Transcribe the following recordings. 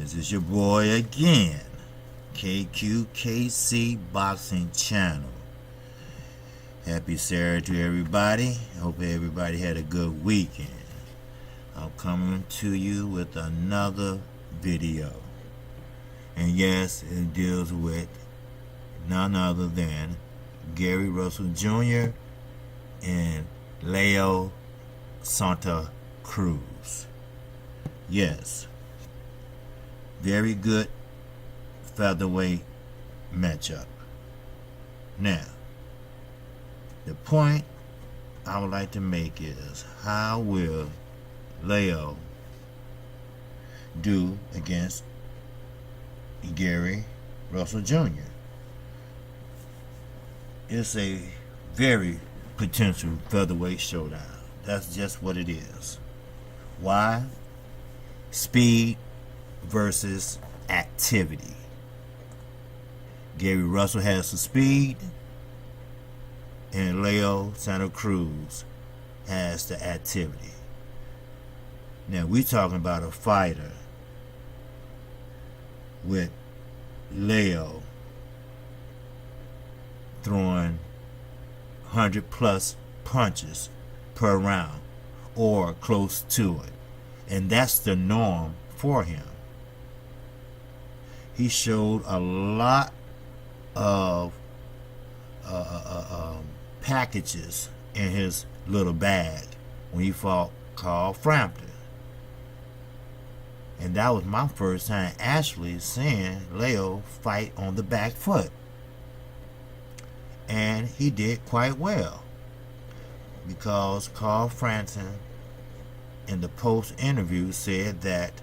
This is your boy again, KQKC Boxing Channel. Happy Saturday to everybody. Hope everybody had a good weekend. I'm coming to you with another video. And yes, it deals with none other than Gary Russell Jr. and Leo Santa Cruz. Yes, very good featherweight matchup. Now, the point I would like to make is, how will Leo do against Gary Russell Jr.? It's a very potential featherweight showdown. That's just what it is. Why? Speed versus activity. Gary Russell has the speed, and Leo Santa Cruz has the activity. Now we're talking about a fighter with Leo throwing 100 plus punches per round or close to it, and that's the norm for him. He showed a lot of packages in his little bag when he fought Carl Frampton, and that was my first time actually seeing Leo fight on the back foot, and he did quite well, because Carl Frampton in the post interview said that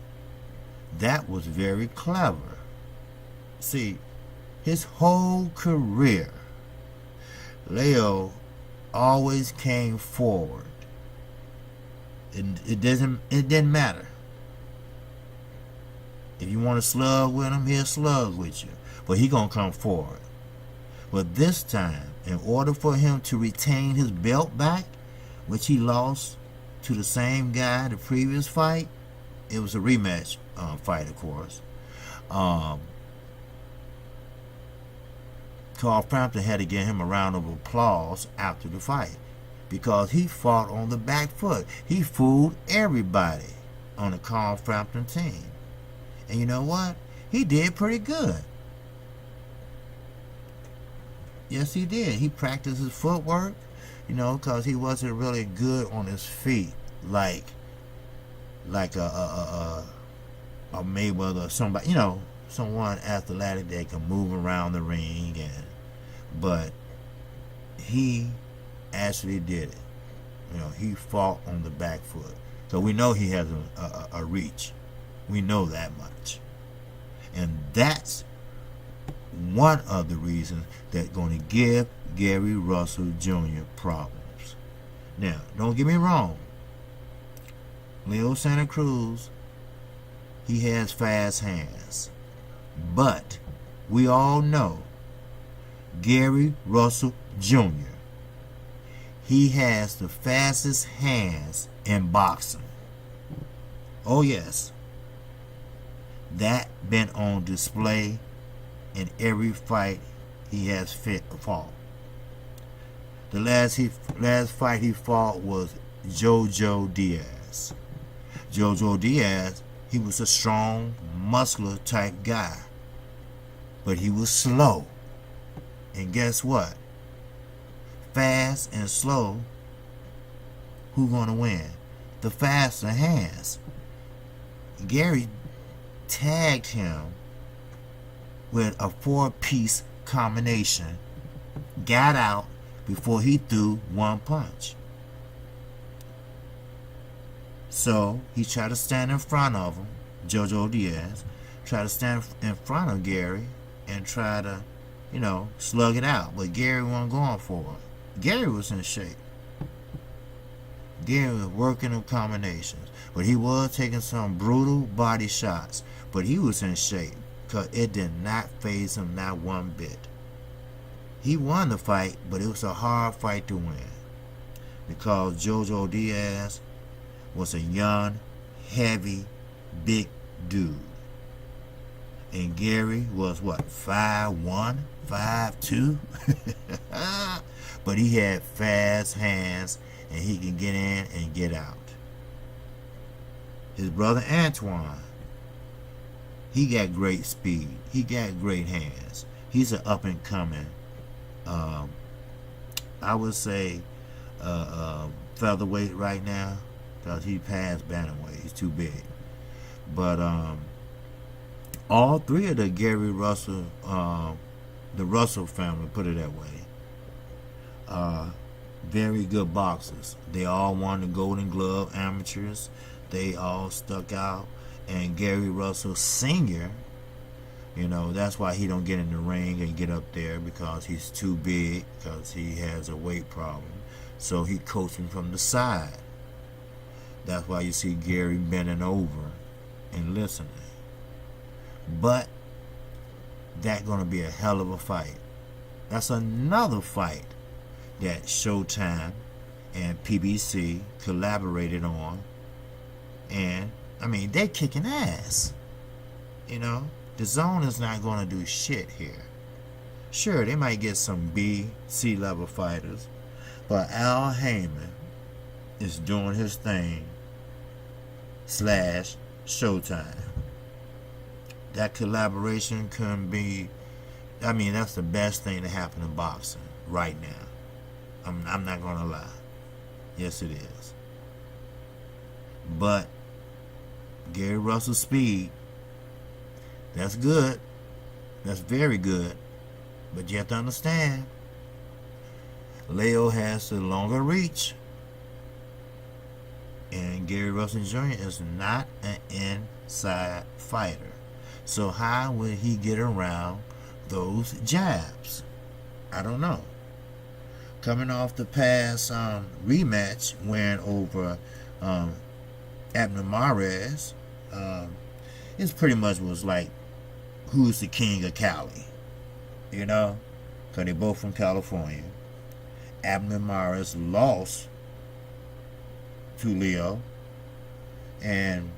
that was very clever. See, his whole career, Leo always came forward. It didn't matter. If you want to slug with him, he'll slug with you, but he gonna come forward. But this time, in order for him to retain his belt back, which he lost to the same guy the previous fight, it was a rematch fight, of course. Carl Frampton had to give him a round of applause after the fight, because he fought on the back foot. He fooled everybody on the Carl Frampton team. And you know what? He did pretty good. Yes, he did. He practiced his footwork, because he wasn't really good on his feet like a Mayweather or somebody, someone athletic that can move around the ring, but he actually did it. He fought on the back foot, so we know he has a reach. We know that much, and that's one of the reasons that's going to give Gary Russell Jr. problems. Now, don't get me wrong, Leo Santa Cruz, he has fast hands, but we all know Gary Russell Jr., he has the fastest hands in boxing. Oh yes, that been on display in every fight he has fought. The last fight he fought was Jojo Diaz. Jojo Diaz, he was a strong, muscular type guy, but he was slow. And guess what? Fast and slow, who gonna win? The faster hands. Gary tagged him with a 4-piece combination, got out before he threw one punch. So he tried to stand in front of him, Jojo Diaz, tried to stand in front of Gary and try to, slug it out. But Gary wasn't going for it. Gary was in shape. Gary was working them combinations, but he was taking some brutal body shots. But he was in shape, because it did not faze him not one bit. He won the fight, but it was a hard fight to win, because Jojo Diaz was a young, heavy, big dude. And Gary was what, 5'1", 5'2"? But he had fast hands, and he can get in and get out. His brother Antoine, he got great speed. He got great hands. He's an up and coming, I would say, featherweight right now, because he passed bantamweight. He's too big. But all three of the Gary Russell, the Russell family, put it that way, very good boxers. They all won the Golden Glove amateurs. They all stuck out. And Gary Russell Sr., you know, that's why he don't get in the ring and get up there, because he's too big, because he has a weight problem. So he coaching from the side. That's why you see Gary bending over and listening. But that's going to be a hell of a fight. That's another fight that Showtime and PBC collaborated on. And, I mean, they kicking ass. You know, the Zone is not going to do shit here. Sure, they might get some B, C level fighters, but Al Heyman is doing his thing / Showtime. That collaboration can be, I mean, that's the best thing to happen in boxing right now. I'm not going to lie. Yes, it is. But Gary Russell's speed, that's good. That's very good. But you have to understand, Leo has the longer reach. And Gary Russell Jr. is not an inside fighter. So how will he get around those jabs? I don't know. Coming off the past rematch win over Abner Mares, it pretty much was like, who's the king of Cali? You know? Because they're both from California. Abner Mares lost to Leo. And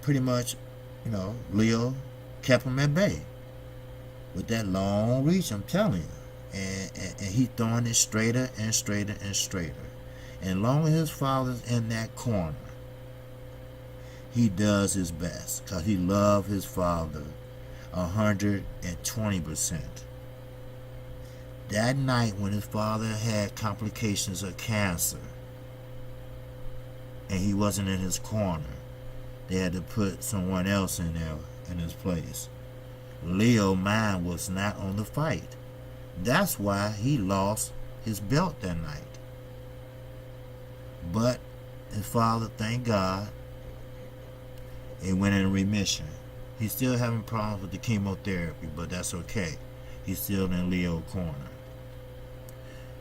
pretty much, you know, Leo kept him at bay with that long reach, I'm telling you. And he throwing it straighter and straighter and straighter. And long as his father's in that corner, he does his best, because he loved his father 120%. That night when his father had complications of cancer and he wasn't in his corner, they had to put someone else in there in his place. Leo's mind was not on the fight. That's why he lost his belt that night. But his father, thank God, it went in remission. He's still having problems with the chemotherapy, but that's okay. He's still in Leo's corner.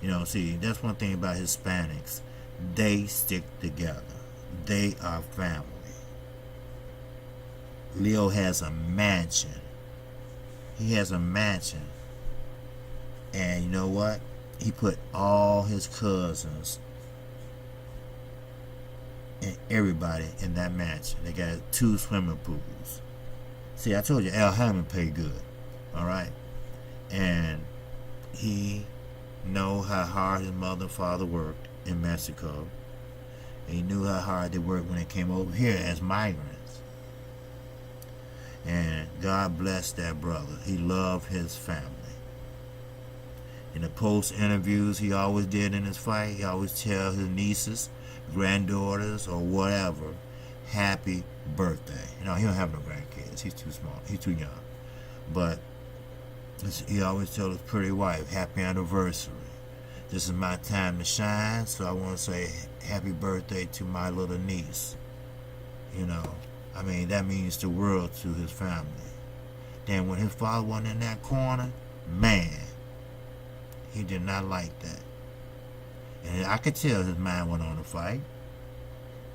You know, see, that's one thing about Hispanics. They stick together. They are family. Leo has a mansion. He has a mansion. And you know what? He put all his cousins and everybody in that mansion. They got 2 swimming pools. See, I told you Al Hammond paid good. Alright? And he know how hard his mother and father worked in Mexico. And he knew how hard they worked when they came over here as migrants. And God bless that brother. He loved his family. In the post interviews he always did in his fight, he always tell his nieces, granddaughters, or whatever, happy birthday. You know, he don't have no grandkids. He's too small. He's too young. But he always tell his pretty wife, happy anniversary. This is my time to shine, so I want to say happy birthday to my little niece. You know, I mean, that means the world to his family. Then when his father wasn't in that corner, man, he did not like that. And I could tell his mind went on the fight.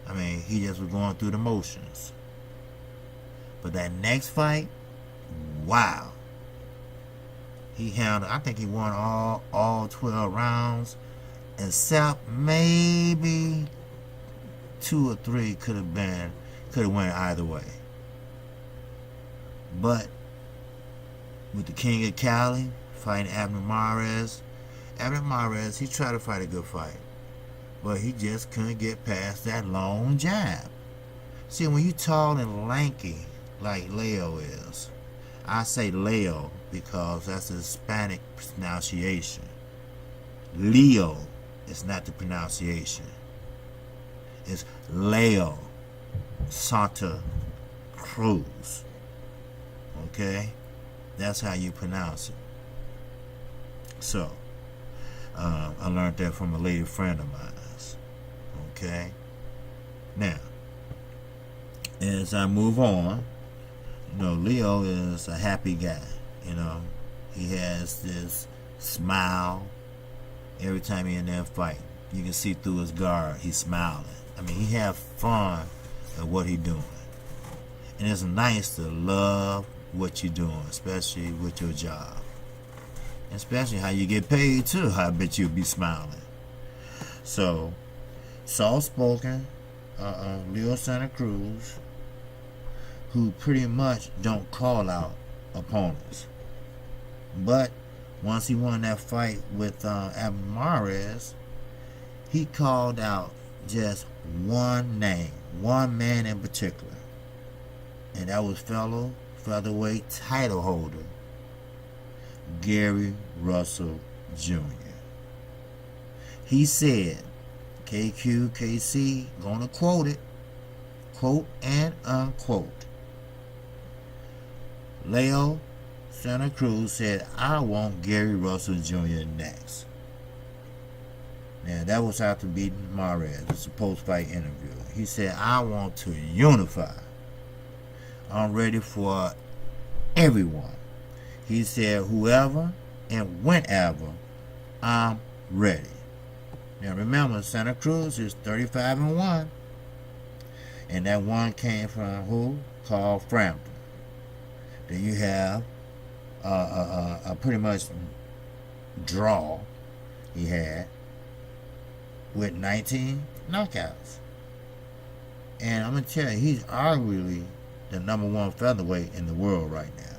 I mean, he just was going through the motions. But that next fight, wow. He handled, I think he won all 12 rounds, except maybe 2 or 3 could have went either way. But with the King of Cali fighting Abner Mares, he tried to fight a good fight, but he just couldn't get past that long jab. See, when you tall and lanky like Leo is, I say Leo because that's a Hispanic pronunciation. Leo is not the pronunciation. It's Leo Santa Cruz. Okay? That's how you pronounce it. So, I learned that from a lady friend of mine. Okay? Now, as I move on, Leo is a happy guy. He has this smile every time he's in there fighting. You can see through his guard, he's smiling. I mean, he have fun at what he's doing. And it's nice to love what you're doing, especially with your job. Especially how you get paid, too. I bet you'll be smiling. So, soft-spoken, Leo Santa Cruz, who pretty much don't call out opponents. But once he won that fight with Abner Mares, he called out just one name, one man in particular. And that was fellow featherweight title holder Gary Russell Jr. He said, KQKC, gonna quote it, quote and unquote, Leo Santa Cruz said, I want Gary Russell Jr. next. Now, that was after beating Mares. It's a post-fight interview. He said, I want to unify. I'm ready for everyone. He said, whoever and whenever, I'm ready. Now, remember, Santa Cruz is 35-1. And that one came from who? Carl Frampton. Then you have a pretty much draw he had with 19 knockouts. And I'm going to tell you, he's arguably the number one featherweight in the world right now.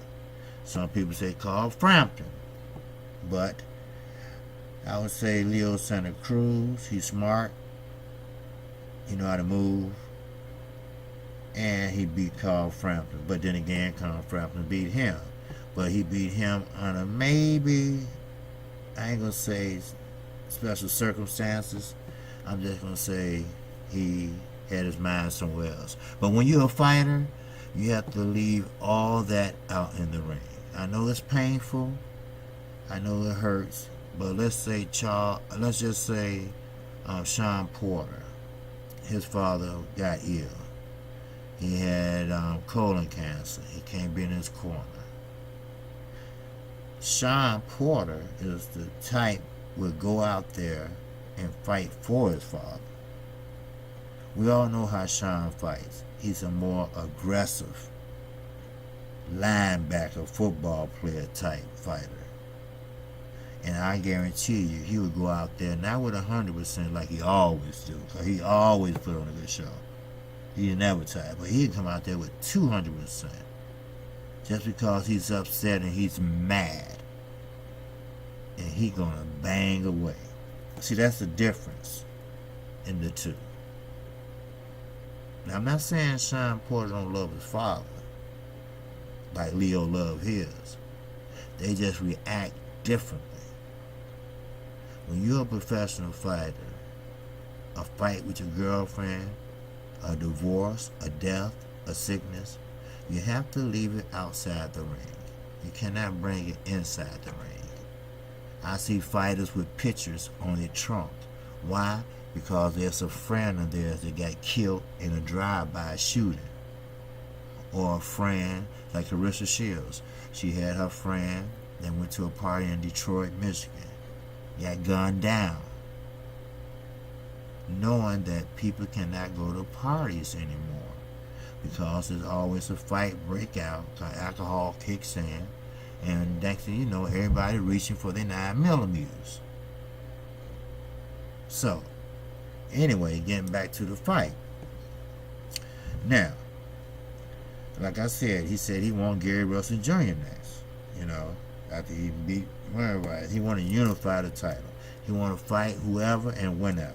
Some people say Carl Frampton. But I would say Leo Santa Cruz. He's smart. He know how to move. And he beat Carl Frampton. But then again, Carl Frampton beat him. But he beat him under maybe, I ain't going to say special circumstances. I'm just going to say he had his mind somewhere else. But when you're a fighter, you have to leave all that out in the ring. I know it's painful. I know it hurts. But let's just say Sean Porter. His father got ill. He had colon cancer. He can't be in his corner. Sean Porter is the type would go out there and fight for his father. We all know how Sean fights. He's a more aggressive linebacker, football player type fighter. And I guarantee you, he would go out there not with 100% like he always do, because he always put on a good show. He never tired, but he'd come out there with 200%. Just because he's upset and he's mad. And he gonna bang away. See, that's the difference in the two. Now, I'm not saying Sean Porter don't love his father like Leo loved his. They just react differently. When you're a professional fighter, a fight with your girlfriend, a divorce, a death, a sickness, you have to leave it outside the ring. You cannot bring it inside the ring. I see fighters with pictures on their trunk. Why? Because there's a friend of theirs that got killed in a drive-by shooting. Or a friend like Carissa Shields. She had her friend that went to a party in Detroit, Michigan. Got gunned down. Knowing that people cannot go to parties anymore. Because there's always a fight breakout. Alcohol kicks in. And next thing you know, everybody reaching for their 9mm. So, anyway, getting back to the fight. Now, like I said, he said he want Gary Russell Jr. next. You know, after he beat wherever, he want to unify the title. He want to fight whoever and whenever.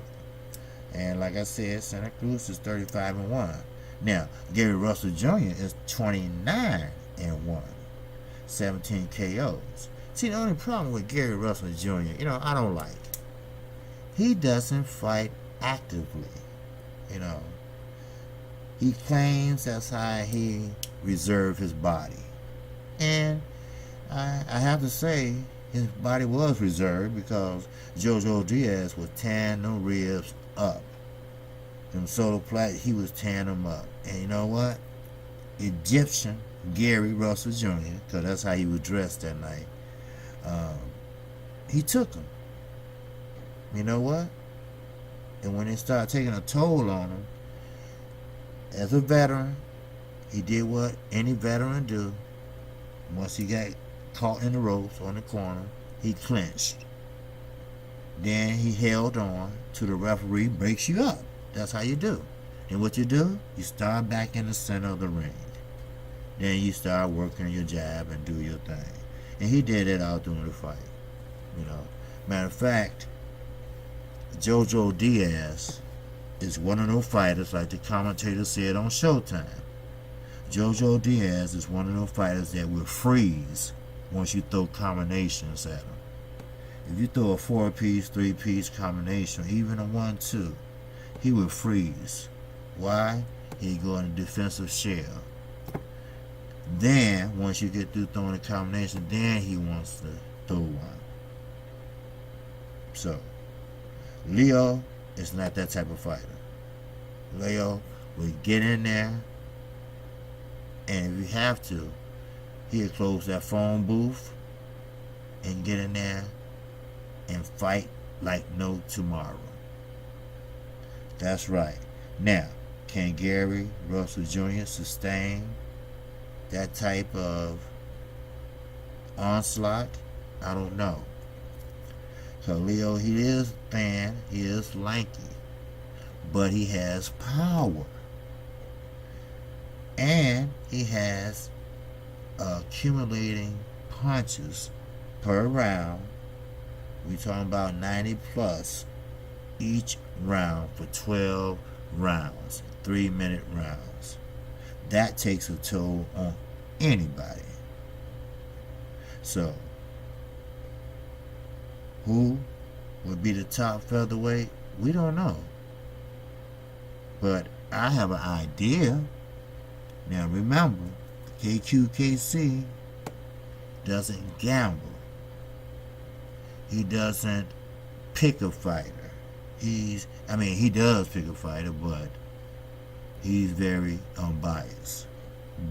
And like I said, Santa Cruz is 35-1. Now, Gary Russell Jr. is 29-1, 17 KOs. See, the only problem with Gary Russell Jr., you know, I don't like. He doesn't fight actively, you know. He claims that's how he reserved his body. And I have to say, his body was reserved because JoJo Diaz was tearing them ribs up. Them solar plat, he was tearing them up. And you know what? Egyptian Gary Russell Jr., because that's how he was dressed that night, he took him. You know what? And when they started taking a toll on him, as a veteran, he did what any veteran do. Once he got caught in the ropes on the corner, he clinched. Then he held on till the referee breaks you up. That's how you do. And what you do, you start back in the center of the ring. Then you start working your jab and do your thing. And he did it out during the fight. You know, matter of fact, JoJo Diaz is one of those fighters, like the commentator said on Showtime. JoJo Diaz is one of those fighters that will freeze once you throw combinations at him. If you throw a 4-piece, 3-piece combination, even a 1-2, he will freeze. Why? He go in a defensive shell. Then, once you get through throwing a combination, then he wants to throw one. So, Leo is not that type of fighter. Leo will get in there, and if you have to, he'll close that phone booth and get in there and fight like no tomorrow. That's right. Now, can Gary Russell Jr. sustain that type of onslaught? I don't know. So Leo, he is thin, he is lanky, but he has power. And he has accumulating punches per round. We're talking about 90 plus each round for 12 rounds, 3-minute rounds. That takes a toll on anybody. So, who would be the top featherweight? We don't know. But I have an idea. Now remember, KQKC doesn't gamble. He doesn't pick a fighter. He does pick a fighter, but he's very unbiased.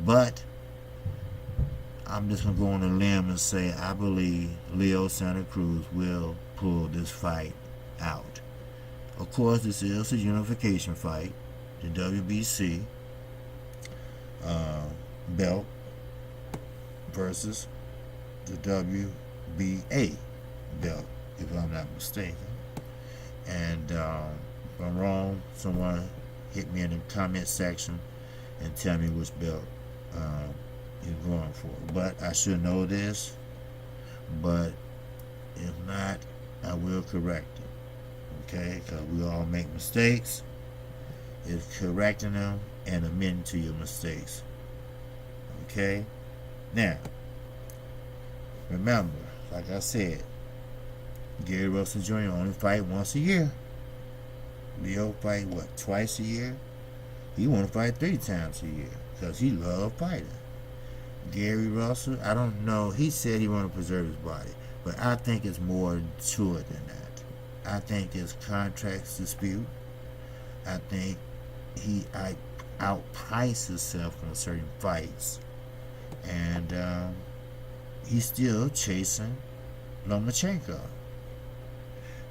But I'm just going to go on a limb and say I believe Leo Santa Cruz will pull this fight out. Of course, this is a unification fight. The WBC belt versus the WBA belt, if I'm not mistaken. And if I'm wrong, someone hit me in the comment section and tell me which belt you're going for. But I should know this. But if not, I will correct it. Okay? Because we all make mistakes. It's correcting them and amending to your mistakes. Okay? Now, remember, like I said, Gary Russell Jr. only fight once a year. Leo fight, what, twice a year? He want to fight 3 times a year because he love fighting. Gary Russell, I don't know. He said he want to preserve his body, but I think it's more to it than that. I think it's contracts dispute. I think he outpriced himself on certain fights, and he's still chasing Lomachenko.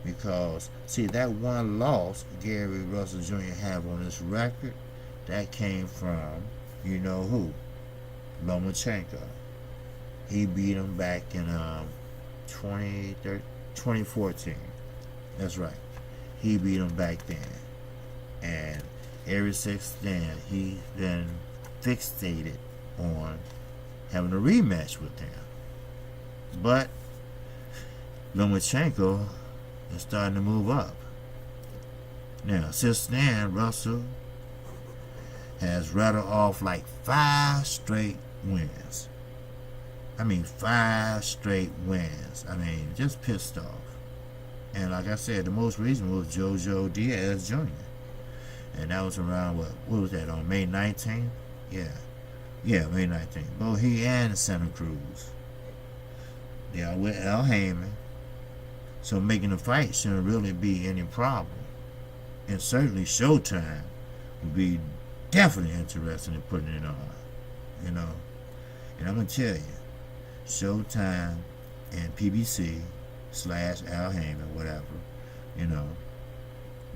Because, see, that one loss Gary Russell Jr. have on his record, that came from, you know who? Lomachenko. He beat him back in 2014. That's right. He beat him back then. And ever since then, he's been fixated on having a rematch with him. But Lomachenko is starting to move up. Now, since then, Russell has rattled off like 5 straight wins. 5 straight wins. Just pissed off. And like I said, the most recent was Jojo Diaz Jr. And that was around, what was that, on May 19th? Yeah, May 19th. Both he and Santa Cruz. They are with Al Heyman. So making the fight shouldn't really be any problem. And certainly Showtime would be definitely interested in putting it on. And I'm going to tell you, Showtime and PBC / Al Heyman, whatever,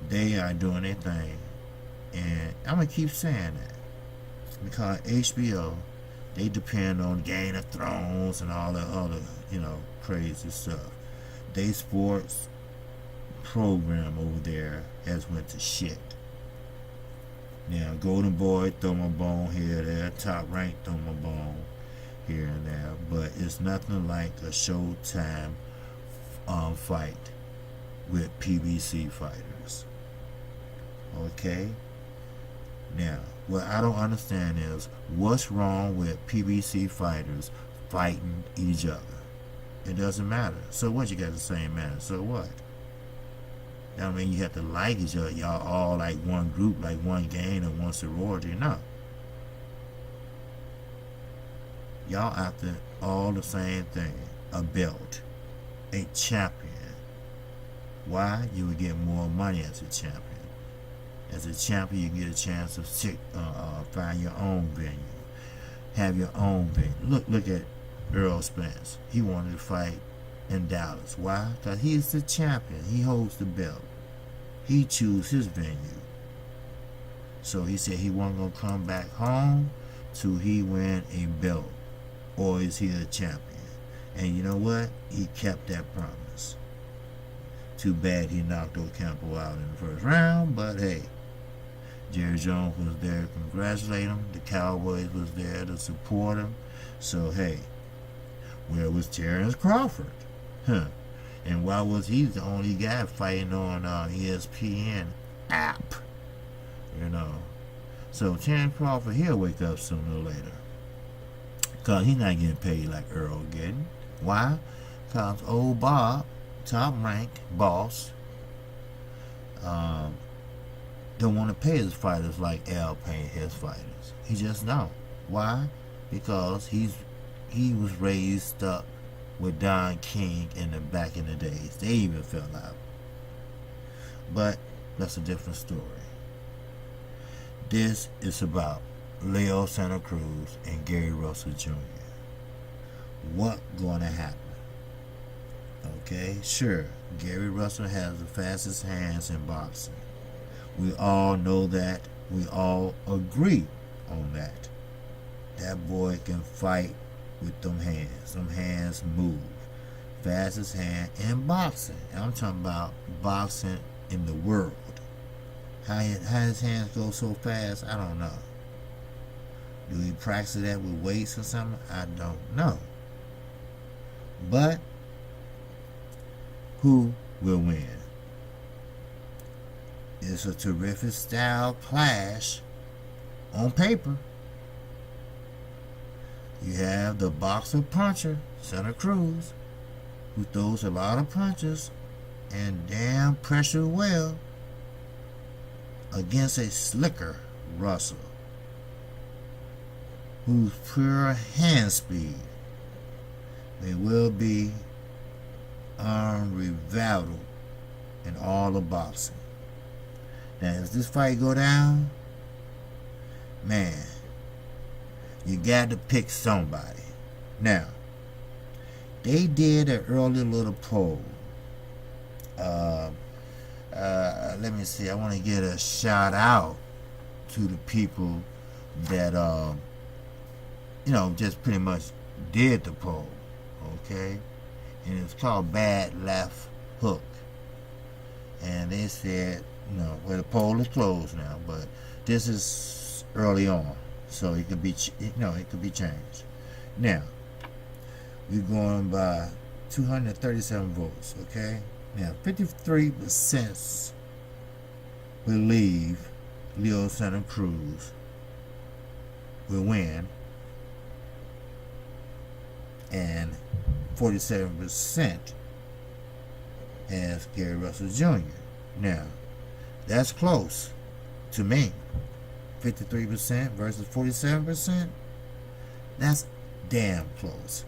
they are doing their thing. And I'm going to keep saying that. Because HBO, they depend on Game of Thrones and all the other, crazy stuff. They sports program over there has went to shit. Now, Golden Boy throw my bone here and there, Top Rank throw my bone here and there, but it's nothing like a Showtime fight with PBC fighters. Okay? Now, what I don't understand is what's wrong with PBC fighters fighting each other. It doesn't matter. So what? You got the same matter. So what? You have to like each other. Y'all all like one group, like one gang or one sorority. No. Y'all after all the same thing. A belt. A champion. Why? You would get more money as a champion. As a champion, you get a chance to find your own venue. Have your own venue. Look at Earl Spence. He wanted to fight in Dallas. Why? Because he's the champion. He holds the belt. He chooses his venue. So he said he wasn't going to come back home till he win a belt. Or is he a champion? And you know what? He kept that promise. Too bad he knocked Ocampo out in the first round, but hey, Jerry Jones was there to congratulate him. The Cowboys was there to support him. So hey, where was Terrence Crawford? And why was he the only guy fighting on ESPN app? So Terrence Crawford, he'll wake up sooner or later. Because he's not getting paid like Earl getting. Why? Because old Bob, Top Rank boss, don't want to pay his fighters like Al paying his fighters. He just don't. Why? Because he was raised up with Don King back in the days. They even fell out. But that's a different story. This is about Leo Santa Cruz and Gary Russell Jr. What gonna happen? Okay, sure, Gary Russell has the fastest hands in boxing. We all know that. We all agree on that. That boy can fight with them hands. Them hands move. Fastest hand in boxing. And I'm talking about boxing in the world. How his hands go so fast, I don't know. Do he practice that with weights or something? I don't know. But who will win? It's a terrific style clash on paper. You have the boxer puncher, Santa Cruz, who throws a lot of punches and damn pressure well, against a slicker Russell, whose pure hand speed may well be unrivaled in all of boxing. Now, if this fight go down, man, you got to pick somebody. Now, they did an early little poll. Let me see. I want to get a shout out to the people that, just pretty much did the poll. Okay? And it's called Bad Left Hook. And they said, well, the poll is closed now, but this is early on. So it could be, it could be changed. Now, we're going by 237 votes, okay? Now, 53% believe Leo Santa Cruz will win, and 47% has Gary Russell Jr. Now, that's close to me. 53% versus 47%. That's damn close.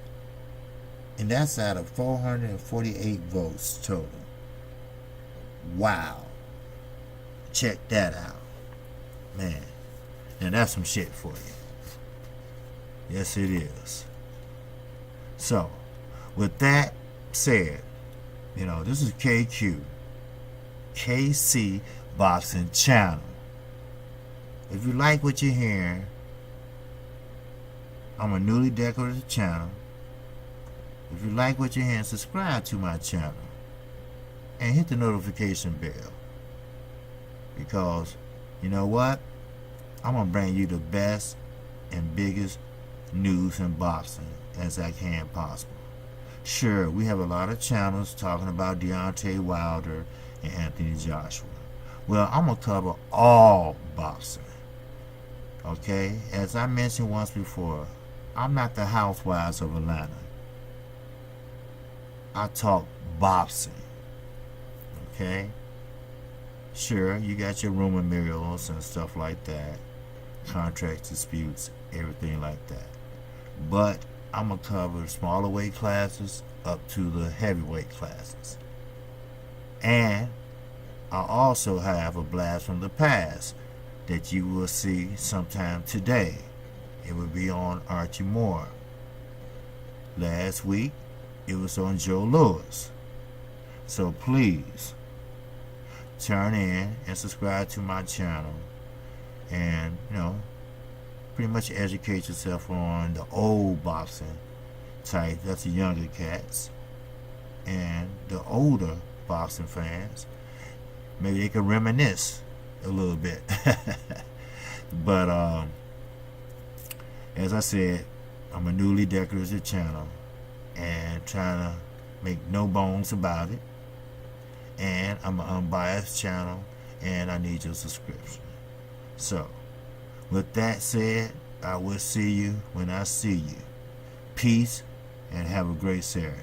And that's out of 448 votes total. Wow. Check that out. Man. Now that's some shit for you. Yes, it is. So, with that said, this is KC Boxing Channel. If you like what you're hearing, I'm a newly decorated channel. If you like what you're hearing, subscribe to my channel and hit the notification bell, because you know what? I'm going to bring you the best and biggest news in boxing as I can possible. Sure, we have a lot of channels talking about Deontay Wilder and Anthony Joshua. Well, I'm going to cover all boxing. Okay? As I mentioned once before, I'm not the Housewives of Atlanta. I talk boxing. Okay? Sure, you got your rumor mills and stuff like that. Contract disputes, everything like that. But I'm going to cover smaller weight classes up to the heavyweight classes. And I also have a blast from the past that you will see sometime today. It will be on Archie Moore. Last week, it was on Joe Louis. So please, turn in and subscribe to my channel. And, pretty much educate yourself on the old boxing type. That's the younger cats. And the older boxing fans, maybe they can reminisce a little bit. But as I said, I'm a newly decorated channel and trying to make no bones about it. And I'm an unbiased channel, and I need your subscription. So, with that said, I will see you when I see you. Peace, and have a great Saturday.